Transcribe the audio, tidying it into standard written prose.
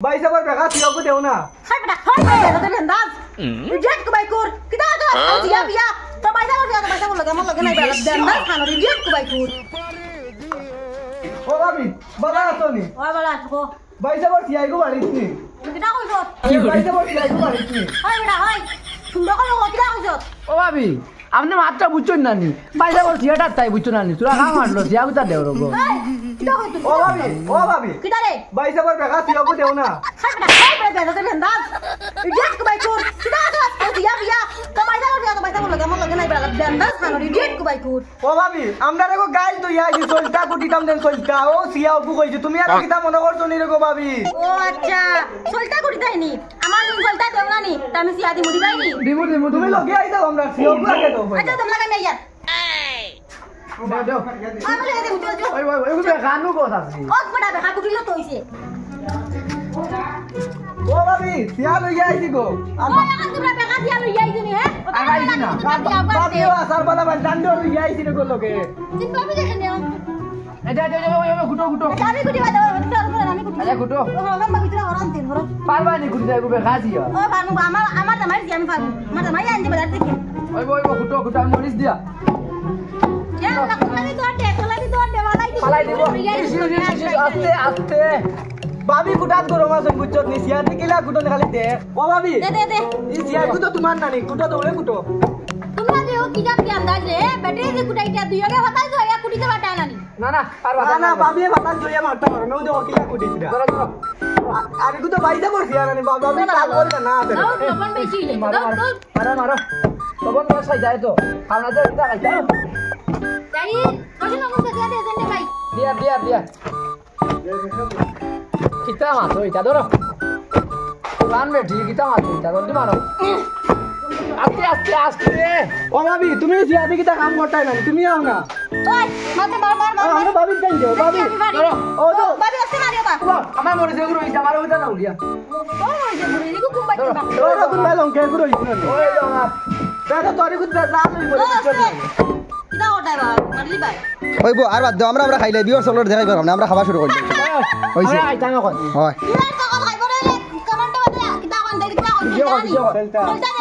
भाई साहब बेगा सिया को देऊ ना हाय बेटा हाय बेटा तो अंदाज रिजेक्ट को भाई कोर किदा का सिया बिया तो भाई साहब लगा मन लगे नहीं बेटा अंदाज खाना रिजेक्ट को भाई कोर ओ भाभी बड़ा सोनी ओए बड़ा को भाई साहब सिया को बाड़ी थी किदा को जो भाई साहब सिया को बाड़ी थी हाय बेटा हाय सुंदर को लोग किदा को जो ओ भाभी আপনি মাত্রা বুঝছেন না নি বাইরে বল সিয়াটা তাই বুঝছো না নি তোরা কাম মারলো সিয়া গুতা দেও রগো किदा को तू ओ भाभी किदा रे भाई साहब बेगा सिया को देऊ ना हाय बेटा तो अंदाज रिजेक्ट को भाई कोर किदा का सिया बिया तो भाई साहब लगा मन लगे नहीं बेटा अंदाज खाना रिजेक्ट को भाई कोर ओ भाभी আমরা রেগো গাইল তো ইয়াই সলতা কুটিতাম দেন সলতা ও সিয়া অপু কইছে তুমি আর কিতা মনে করছো নি রেগো ভাবি ও আচ্ছা সলতা কুটিতাই নি আমার দিন সলতা দেও না নি আমি সিয়া দি মুদি ভাই নি দিমু তুমি লগে আইতা আমরা সিয়া অপু লাগে তো আচ্ছা তোমরা কেন ইয়ার দেও দেও আমি লাগে মুদি jo ওই ওই ওই গানু কথা আছে ও বড় বেখা কুটিলো তো হইছে ও ভাবি সিয়া লই আইছি গো ও এখন তোমরা বেখা দিয়া লই আইছি নি হে আইছি না ভাবি আসার বলা বান ডান্ডো লই আইছি রে গো লগে তিন ভাবি দেখেন দেও এটা এটা ওই গুটো গুটো আমি কুটি বাদ আমি কুটি আরে গুটো ও আমার বাকি তোরা হরান তিন হরান পারবা নি গুটি যাইবো বে গাজিয়া ও ভানু আমার জামাই দি আমি পারবো আমার জামাই আনতে বাজার থেকে ওই ওই গুটো গুটো আমি মরিস দিয়া এ না কোলাগি তো দেওয়ালাই দি পালাই দিব আস্তে আস্তে ভাবি কুটাত গরো মাছ বুঝছত নি সিয়া দেখিলা কুটো খালি দেখ ও ভাবি দে এই সিয়া কুটো তোমার নানি কুটো দৌড়ে কুটো তোমরা যে ও কিটা কি আন্দাজ রে বেটে যে কুটাইটা দুইগে হতাই তো ইয়া কুটিতে বাটা নানি না না পারবা না না ভাবি বাতাস জইয়া মারতা পারো না ও যে ওকিলা কুটিছিরা ধরো ধরো আরে কুটো বাইদা করছি আর নানি ভাবি কাল বলতা না আছে দাও লবণ বেশি লে দাও দাও মারো মারো তখন বসাই যায় তো খাওয়া যায় এটা খাইতা তাই ওই না কোন দেখা দে জেনে ভাই দিয়া দিয়া দিয়া kita masuk itu dulu kan berdi kita masuk itu dulu mana aste aste aste ও ভাবি তুমি সিয়া দি কিটা কাম করতাই না তুমি আও না ওই মাতে মার আমরা ভাবি দেন দিও ভাবি ধরো ও তো ভাবি আসতে মারিও বা আমার মরে যে গুরু ইসা মারো না উলিয়া ও যে বুড়ি নিকু কুম্বাই বা ওরা তুমি লালং কে গুরো ইছনা ওই না দেখো তোরি কুটা জাল লই বলে কিটা ওটাই বা মারলি ভাই ওই বো আর বাদ দাও আমরা খাইলে বিয়র চলর দেখাই পারলাম না আমরা খাওয়া শুরু করব হইছে ওই আইতা না কই হয় ইয়া তো খাই বলে কমেন্ট বাদে কিটা কোন দে কিটা কোন ভিডিও